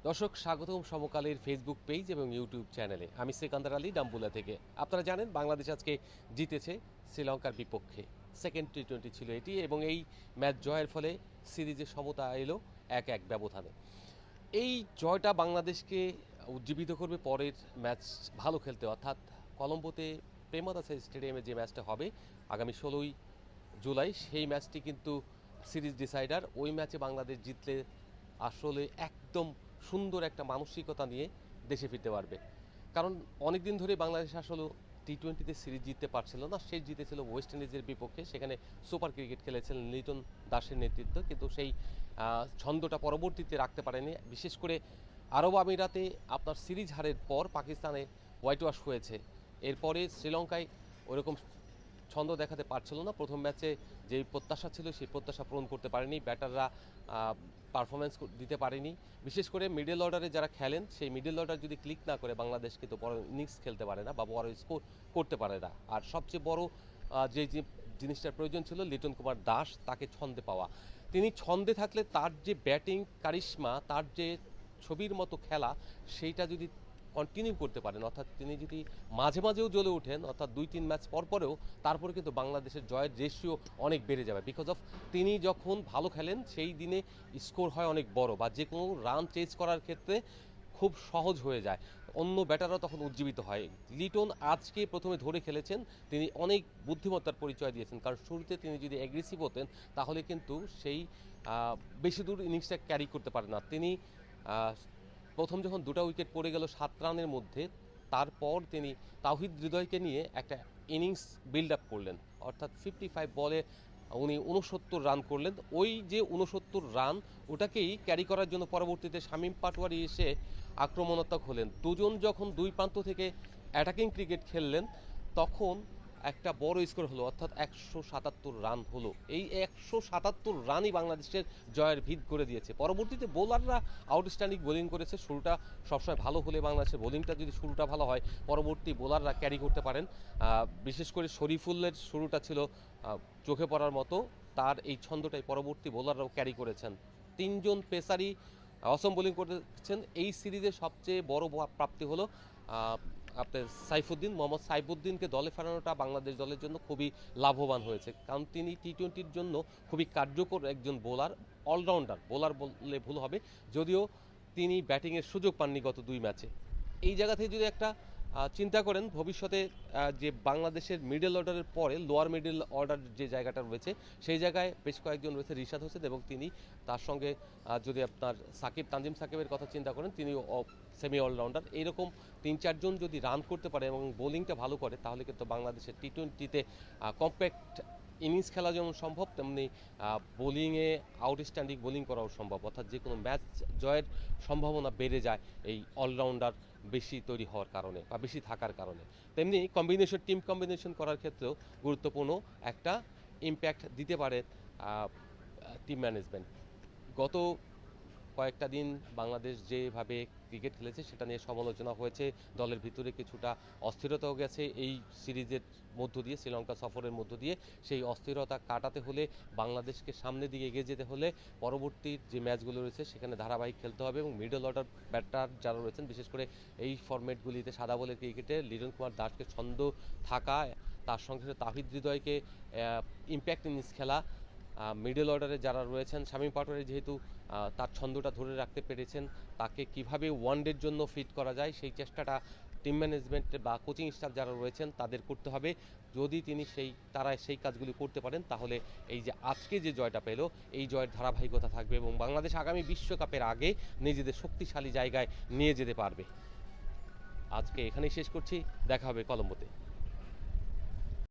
দর্শক স্বাগতম সমকালের Facebook page এবং ইউটিউব চ্যানেলে। আমি সেকান্দার আলী ডাম্বুলা থেকে। আপনারা জানেন বাংলাদেশ আজকে জিতেছে শ্রীলঙ্কার বিপক্ষে। সেকেন্ড টি-20 ছিল এটি এবং এই ম্যাচ জয়ের ফলে সিরিজে সমতা এলো 1-1 ব্যবধানে। এই জয়টা বাংলাদেশকে উজ্জীবিত করবে পরের ম্যাচ ভালো খেলতে, অর্থাৎ কলম্বোতে প্রেমদাসা স্টেডিয়ামে যে ম্যাচটা হবে আগামী 16ই জুলাই, সেই ম্যাচটি কিন্তু সিরিজ ডিসাইডার। ওই ম্যাচে বাংলাদেশ জিতলে আসলে একদম সুন্দর একটা মানসিকতা নিয়ে দেশে ফিরতে পারবে। কারণ অনেক দিন ধরে বাংলাদেশ আসলে টি-20তে সিরিজ জিততে পারছিল না। শেষ জিতেছিল ওয়েস্ট ইন্ডিজের বিপক্ষে, সেখানে সুপার ক্রিকেট খেলেছিলেন লিটন দাসের নেতৃত্ব, কিন্তু সেই ছন্দটা পরবর্তীতে রাখতে পারেনি। বিশেষ করে আরব আমিরাতে আপনার সিরিজ হারের পর পাকিস্তানে হোয়াইট ওয়াশ হয়েছে, এরপরে শ্রীলঙ্কায় ওরকম ছন্দ দেখাতে পারছিল না। প্রথম ম্যাচে যেই প্রত্যাশা ছিল সেই প্রত্যাশা পূরণ করতে পারেনি, ব্যাটাররা পারফরমেন্স দিতে পারেনি। বিশেষ করে মিডল অর্ডারে যারা খেলেন সেই মিডল অর্ডার যদি ক্লিক না করে বাংলাদেশ কিন্তু বড় ইনিংস খেলতে পারে না বা বড় স্কোর করতে পারে না। আর সবচেয়ে বড় যে জিনিসটার প্রয়োজন ছিল লিটন কুমার দাস, তাকে ছন্দে পাওয়া। তিনি ছন্দে থাকলে তার যে ব্যাটিং কারিশমা, তার যে ছবির মতো খেলা, সেইটা যদি কন্টিনিউ করতে পারেন, অর্থাৎ তিনি যদি মাঝে মাঝেও জ্বলে ওঠেন, অর্থাৎ 2-3 ম্যাচ পর পরেও, তারপরে কিন্তু বাংলাদেশের জয়ের রেশিও অনেক বেড়ে যাবে। বিকজ অফ তিনি যখন ভালো খেলেন সেই দিনে স্কোর হয় অনেক বড়, বা যে কোনো রান চেজ করার ক্ষেত্রে খুব সহজ হয়ে যায়, অন্য ব্যাটাররা তখন উজ্জীবিত হয়। লিটন আজকে প্রথমে ধরে খেলেছেন, তিনি অনেক বুদ্ধিমত্তার পরিচয় দিয়েছেন, কারণ শুরুতে তিনি যদি অ্যাগ্রেসিভ হতেন তাহলে কিন্তু সেই বেশি দূর ইনিংসটা ক্যারি করতে পারে না। তিনি প্রথম যখন 2টা উইকেট পড়ে গেল 7 রানের মধ্যে, তারপর তিনি তাওহিদ হৃদয়কে নিয়ে একটা ইনিংস বিল্ড আপ করলেন, অর্থাৎ 55 বলে উনি 69 রান করলেন। ওই যে 69 রান, ওটাকেই ক্যারি করার জন্য পরবর্তীতে শামীম পাটোয়ারি এসে আক্রমণাত্মক হলেন। দুজন যখন দুই প্রান্ত থেকে অ্যাটাকিং ক্রিকেট খেললেন, তখন একটা বড় স্কোর হলো, অর্থাৎ 177 রান হলো। এই 177 রানই বাংলাদেশের জয়ের ভিত করে দিয়েছে। পরবর্তীতে বোলাররা আউটস্ট্যান্ডিং বোলিং করেছে। শুরুটা সবসময় ভালো হলে বাংলাদেশের বোলিংটা যদি শুরুটা ভালো হয়, পরবর্তী বোলাররা ক্যারি করতে পারেন। বিশেষ করে শরীফুলের শুরুটা ছিল চোখে পড়ার মতো, তার এই ছন্দটাই পরবর্তী বোলাররাও ক্যারি করেছেন। 3জন পেসারই অসম বোলিং করেছেন। এই সিরিজের সবচেয়ে বড় প্রাপ্তি হলো আপনার সাইফুদ্দিন, মোহাম্মদ সাইফুদ্দিনকে দলে ফেরানোটা বাংলাদেশ দলের জন্য খুবই লাভবান হয়েছে, কারণ তিনি টি-20-র জন্য খুবই কার্যকর একজন বোলার, অলরাউন্ডার বোলার বললে ভুল হবে, যদিও তিনি ব্যাটিংয়ের সুযোগ পাননি গত 2 ম্যাচে। এই জায়গা থেকে যদি একটা চিন্তা করেন ভবিষ্যতে, যে বাংলাদেশের মিডল অর্ডারের পরে লোয়ার মিডল অর্ডার যে জায়গাটা রয়েছে, সেই জায়গায় বেশ কয়েকজন রয়েছে, রিশাদ হোসেন, এবং তিনি তার সঙ্গে যদি আপনার তানজিম সাকিবের কথা চিন্তা করেন, তিনি সেমি অলরাউন্ডার। এইরকম 3-4 জন যদি রান করতে পারে এবং বোলিংটা ভালো করে, তাহলে কিন্তু বাংলাদেশের টি-20তে কম্প্যাক্ট ইনিংস খেলা যেমন সম্ভব, তেমনি বোলিংয়ে আউটস্ট্যান্ডিং বোলিং করাও সম্ভব, অর্থাৎ যে কোনো ম্যাচ জয়ের সম্ভাবনা বেড়ে যায় এই অলরাউন্ডার বেশি তৈরি হওয়ার কারণে বা বেশি থাকার কারণে। তেমনি টিম কম্বিনেশন করার ক্ষেত্রেও গুরুত্বপূর্ণ একটা ইম্প্যাক্ট দিতে পারে টিম ম্যানেজমেন্ট। গত কয়েকটা দিন বাংলাদেশ যেভাবে ক্রিকেট খেলেছে সেটা নিয়ে সমালোচনা হয়েছে, দলের ভিতরে কিছুটা অস্থিরতাও গেছে এই সিরিজের মধ্য দিয়ে, শ্রীলঙ্কা সফরের মধ্য দিয়ে। সেই অস্থিরতা কাটাতে হলে, বাংলাদেশকে সামনের দিকে এগিয়ে যেতে হলে, পরবর্তী যে ম্যাচগুলো রয়েছে সেখানে ধারাবাহিক খেলতে হবে, এবং মিডল অর্ডার ব্যাটার যারা রয়েছেন, বিশেষ করে এই ফরম্যাটগুলিতে সাদা বলের ক্রিকেটে লিটন কুমার দাসকে ছন্দ থাকা, তার সঙ্গে সাথে তাহিদ হৃদয়কে ইম্প্যাক্ট ইনিংস খেলা, মিডল অর্ডারে যারা রয়েছেন, শামীম পাটোয়ারি যেহেতু তার ছন্দটা ধরে রাখতে পেরেছেন, তাকে কিভাবে ওয়ানডের জন্য ফিট করা যায় সেই চেষ্টাটা টিম ম্যানেজমেন্ট বা কোচিং স্টাফ যারা রয়েছেন তাদের করতে হবে। যদি তারা সেই কাজগুলি করতে পারেন, তাহলে এই যে আজকে যে জয়টা পেল, এই জয়ের ধারাবাহিকতা থাকবে এবং বাংলাদেশ আগামী বিশ্বকাপের আগে নিজেদের শক্তিশালী জায়গায় নিয়ে যেতে পারবে। আজকে এখানেই শেষ করছি, দেখা হবে কলম্বোতে।